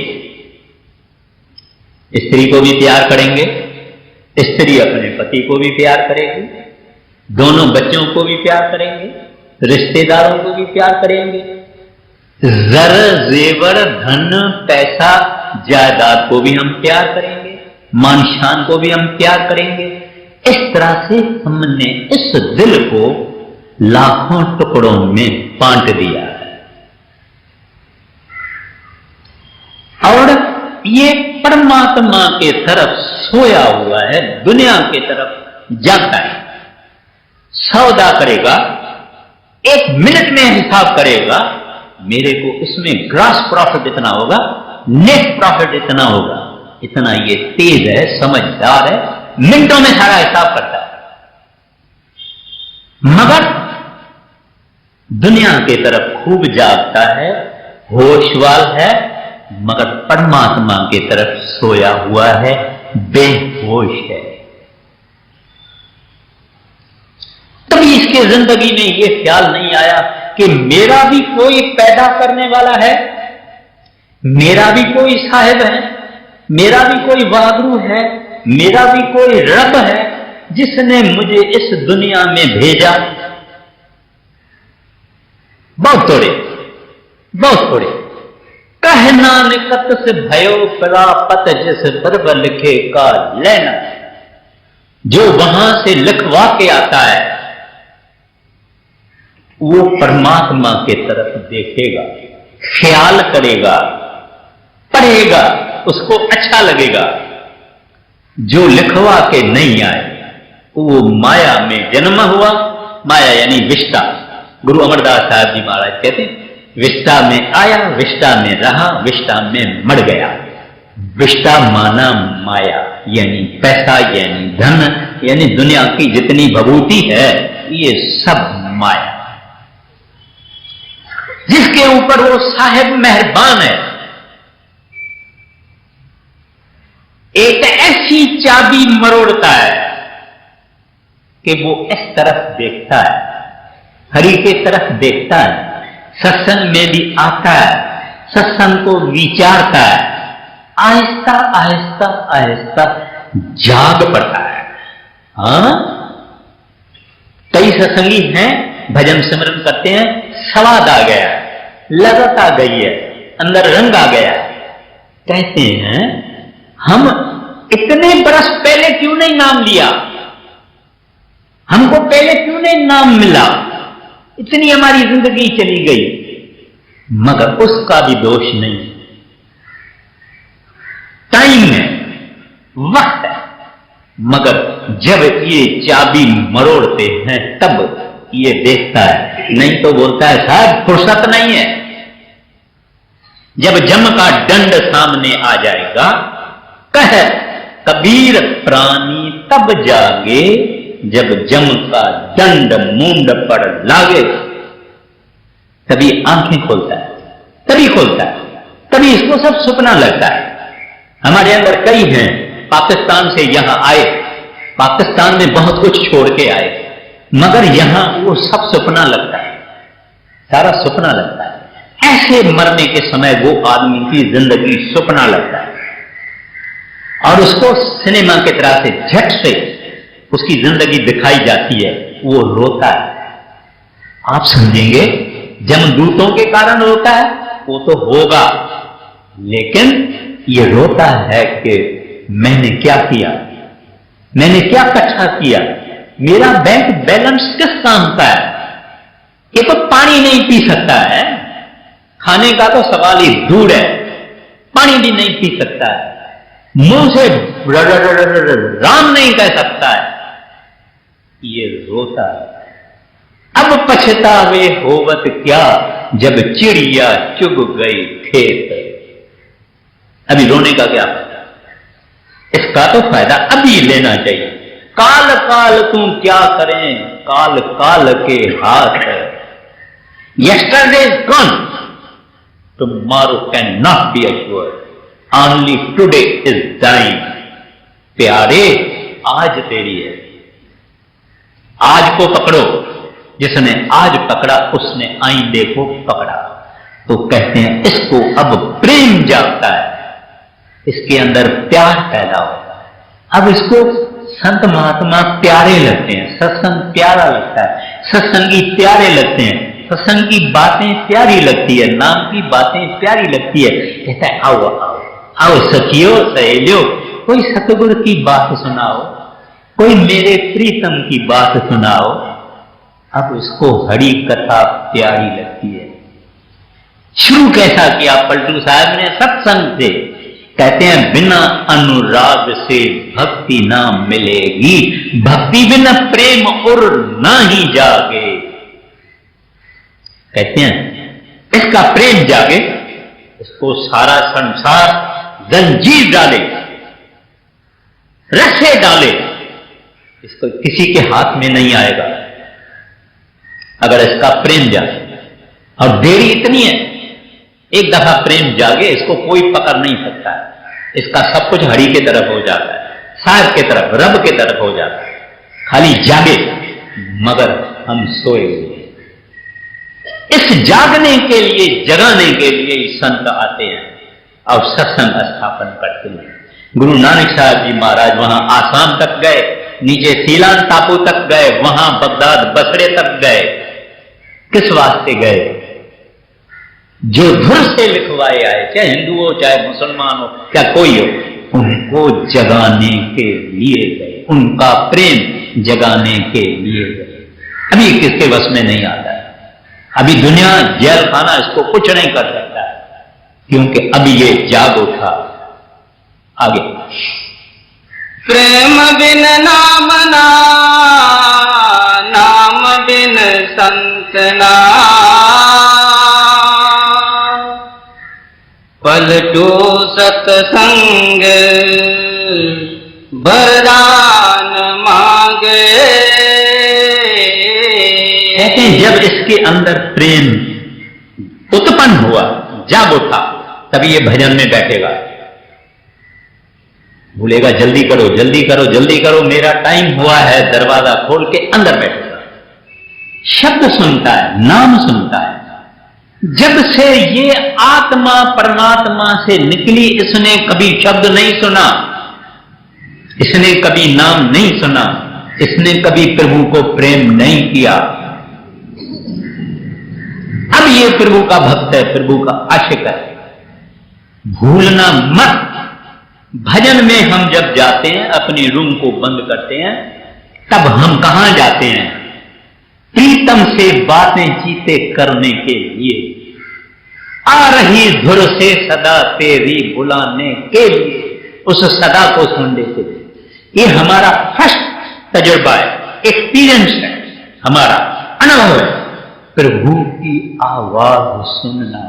स्त्री को भी प्यार करेंगे, स्त्री अपने पति को भी प्यार करेगी, दोनों बच्चों को भी प्यार करेंगे, रिश्तेदारों को भी प्यार करेंगे, जर जेवर धन पैसा जायदाद को भी हम प्यार करेंगे, मान शान को भी हम प्यार करेंगे। इस तरह से हमने इस दिल को लाखों टुकड़ों में बांट दिया है। और ये परमात्मा के तरफ सोया हुआ है, दुनिया के तरफ जागता है, सौदा करेगा, एक मिनट में हिसाब करेगा, मेरे को इसमें ग्रॉस प्रॉफिट इतना होगा, नेट प्रॉफिट इतना होगा, इतना ये तेज है, समझदार है, मिनटों में सारा हिसाब करता है। मगर दुनिया के तरफ खूब जागता है, होशवाल है, मगर परमात्मा के तरफ सोया हुआ है, बेहोश है। इसके जिंदगी में ये ख्याल नहीं आया कि मेरा भी कोई पैदा करने वाला है, मेरा भी कोई साहिब है, मेरा भी कोई वागरू है, मेरा भी कोई रब है जिसने मुझे इस दुनिया में भेजा। बहुत थोड़े कह नानकत से भयो प्रापत जिस बरबर लिखे का लेना। जो वहां से लिखवा के आता है वो परमात्मा के तरफ देखेगा, ख्याल करेगा, पढ़ेगा, उसको अच्छा लगेगा। जो लिखवा के नहीं आए वो माया में जन्म हुआ। माया यानी विष्टा। गुरु अमरदास साहब जी महाराज कहते हैं विष्टा में आया, विष्टा में रहा, विष्टा में मर गया। विष्टा माना माया, यानी पैसा, यानी धन, यानी दुनिया की जितनी भभूति है ये सब माया। जिसके ऊपर वो साहिब मेहरबान है, एक ऐसी चाबी मरोड़ता है कि वो इस तरफ देखता है, हरि के तरफ देखता है, सत्संग में भी आता है, सत्संग को विचारता है, आहिस्ता आहिस्ता आहिस्ता जाग पड़ता है। हाँ, कई सत्संगी हैं भजन सिमरन करते हैं, स्वाद आ गया, लगत आ गई है, अंदर रंग आ गया। कहते हैं हम इतने बरस पहले क्यों नहीं नाम लिया, हमको पहले क्यों नहीं नाम मिला, इतनी हमारी जिंदगी चली गई। मगर उसका भी दोष नहीं, टाइम है, वक्त है। मगर जब ये चाबी मरोड़ते हैं तब ये देखता है, नहीं तो बोलता है साहब फुर्सत नहीं है। जब जम का दंड सामने आ जाएगा, कह कबीर प्राणी तब जागे जब जम का दंड मूंड पर लागे। तभी आंखें खोलता है, तभी खोलता है, तभी इसको सब सपना लगता है। हमारे अंदर कई हैं पाकिस्तान से यहां आए, पाकिस्तान में बहुत कुछ छोड़ के आए, मगर यहां वो सब सपना लगता है, सारा सपना लगता है। ऐसे मरने के समय वो आदमी की जिंदगी सपना लगता है और उसको सिनेमा की तरह से झट से उसकी जिंदगी दिखाई जाती है, वो रोता है। आप समझेंगे जमदूतों के कारण रोता है, वो तो होगा, लेकिन ये रोता है कि मैंने क्या किया, मैंने क्या इकट्ठा किया, मेरा बैंक बैलेंस किस काम का है। ये तो पानी नहीं पी सकता है, खाने का तो सवाल ही दूर है, पानी भी नहीं पी सकता है, मुंह से राम नहीं कह सकता है, ये रोता है। अब पछतावे होवत क्या जब चिड़िया चुग गई खेत। अभी रोने का क्या फायदा, इसका तो फायदा अभी लेना चाहिए। काल काल तू क्या करें, काल काल के हाथ है। Yesterday is gone, tomorrow can not be assured, only today is dying. प्यारे आज तेरी है, आज को पकड़ो। जिसने आज पकड़ा उसने आईंदे को पकड़ा। तो कहते हैं इसको अब प्रेम जागता है, इसके अंदर प्यार पैदा होता है। अब इसको संत महात्मा प्यारे लगते हैं, सत्संग प्यारा लगता है, सत्संगी प्यारे लगते हैं, सत्संग की बातें प्यारी लगती है, नाम की बातें प्यारी लगती है। कहता है आओ आओ आओ सखियो सहेलियो, कोई सतगुरु की बात सुनाओ, कोई मेरे प्रीतम की बात सुनाओ। अब इसको हरि कथा प्यारी लगती है। शुरू कैसा किया पलटू साहब ने, सत्संग से। कहते हैं बिना अनुराग से भक्ति ना मिलेगी, भक्ति बिना प्रेम और ना ही जागे। कहते हैं इसका प्रेम जागे, इसको सारा संसार जंजीर डाले, रस्से डाले, इसको किसी के हाथ में नहीं आएगा अगर इसका प्रेम जागे। और देरी इतनी है, एक दफा प्रेम जागे इसको कोई पकड़ नहीं सकता है, इसका सब कुछ हरि के तरफ हो जाता है, साहब के तरफ, रब के तरफ हो जाता है। खाली जागे, मगर हम सोए हुए। इस जागने के लिए, जगाने के लिए ही संत आते हैं और सत्संग स्थापन करते हैं। गुरु नानक साहब जी महाराज वहां आसाम तक गए, नीचे सीलान टापू तक गए, वहां बगदाद बसरे तक गए। किस वास्ते गए? जो धुर से लिखवाए आए, चाहे हिंदू हो चाहे मुसलमान हो या कोई हो, उनको जगाने के लिए गए, उनका प्रेम जगाने के लिए गए। अभी किसके वश में नहीं आता है। अभी दुनिया जेल खाना इसको कुछ नहीं कर सकता है, क्योंकि अभी ये जाग उठा। आगे प्रेम बिन नाम ना, नाम बिन संत ना, पलटू सत्संग वरदान मांगे। कहते हैं जब इसके अंदर प्रेम उत्पन्न हुआ, जाग उठा, तभी ये भजन में बैठेगा। बोलेगा जल्दी करो जल्दी करो जल्दी करो, मेरा टाइम हुआ है, दरवाजा खोल के अंदर बैठेगा। शब्द सुनता है, नाम सुनता है। जब से ये आत्मा परमात्मा से निकली, इसने कभी शब्द नहीं सुना, इसने कभी नाम नहीं सुना, इसने कभी प्रभु को प्रेम नहीं किया। अब ये प्रभु का भक्त है, प्रभु का आशिक है। भूलना मत, भजन में हम जब जाते हैं, अपने रूम को बंद करते हैं, तब हम कहां जाते हैं? प्रीतम से बातें चीते करने के लिए। आ रही धुर से सदा तेरी बुलाने के लिए, उस सदा को सुन लेते थे। ये हमारा फर्स्ट तजुर्बा है, एक्सपीरियंस है, हमारा अनुभव है, प्रभु की आवाज सुनना।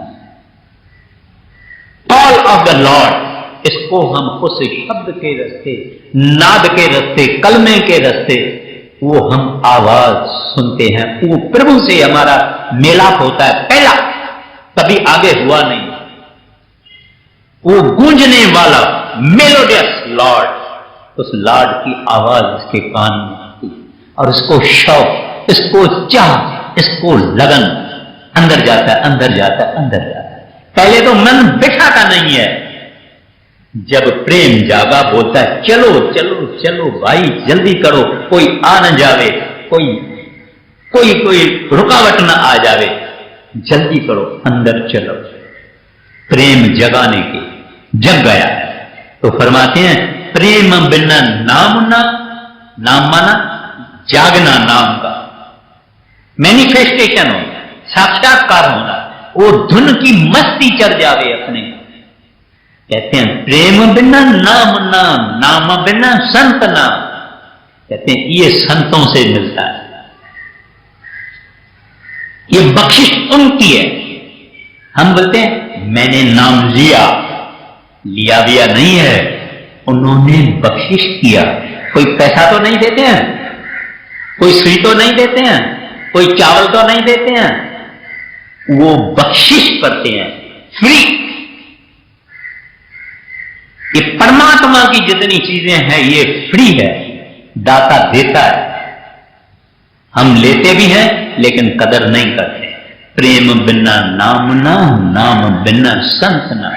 कॉल ऑफ द लॉर्ड, इसको हम उस शब्द के रास्ते, नाद के रास्ते, कलमे के रास्ते, वो हम आवाज सुनते हैं। वो प्रभु से हमारा मेलाप होता है पहला, कभी आगे हुआ नहीं। वो गूंजने वाला मेलोडियस लॉर्ड, उस लॉर्ड की आवाज इसके कान में आती, और इसको शौक, इसको चाह, इसको लगन, अंदर जाता है, अंदर जाता है, अंदर जाता है। पहले तो मन बिठाता नहीं है, जब प्रेम जागा बोलता है चलो चलो चलो भाई जल्दी करो, कोई आ न जावे, कोई कोई कोई रुकावट न आ जावे, जल्दी करो, अंदर चलो। प्रेम जगाने के जग गया है तो फरमाते हैं प्रेम बिना नाम ना, नाम माना जागना, नाम का मैनिफेस्टेशन होना, साक्षात्कार होना, वो धुन की मस्ती चढ़ जावे अपने। कहते हैं प्रेम बिना नाम ना, नाम बिना संत ना। कहते हैं ये संतों से मिलता है, ये बख्शिश उनकी है। हम बोलते हैं मैंने नाम लिया, लिया बिया नहीं है, उन्होंने बख्शिश किया। कोई पैसा तो नहीं देते हैं, कोई सुई तो नहीं देते हैं, कोई चावल तो नहीं देते हैं, वो बख्शिश करते हैं, फ्री। ये परमात्मा की जितनी चीजें हैं ये फ्री है, दाता देता है। हम लेते भी हैं लेकिन कदर नहीं करते। प्रेम बिना नाम ना, नाम बिना संत ना।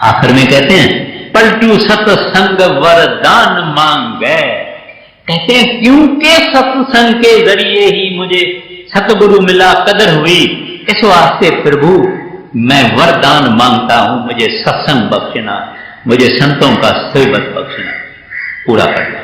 आखिर में कहते हैं पलटू सत्संग वरदान मांगे। कहते हैं क्योंकि सत्संग के जरिए ही मुझे सतगुरु मिला, कदर हुई, इस वास्ते प्रभु मैं वरदान मांगता हूं, मुझे सत्संग बख्शना, मुझे संतों का सेवक बख्शना, पूरा करना।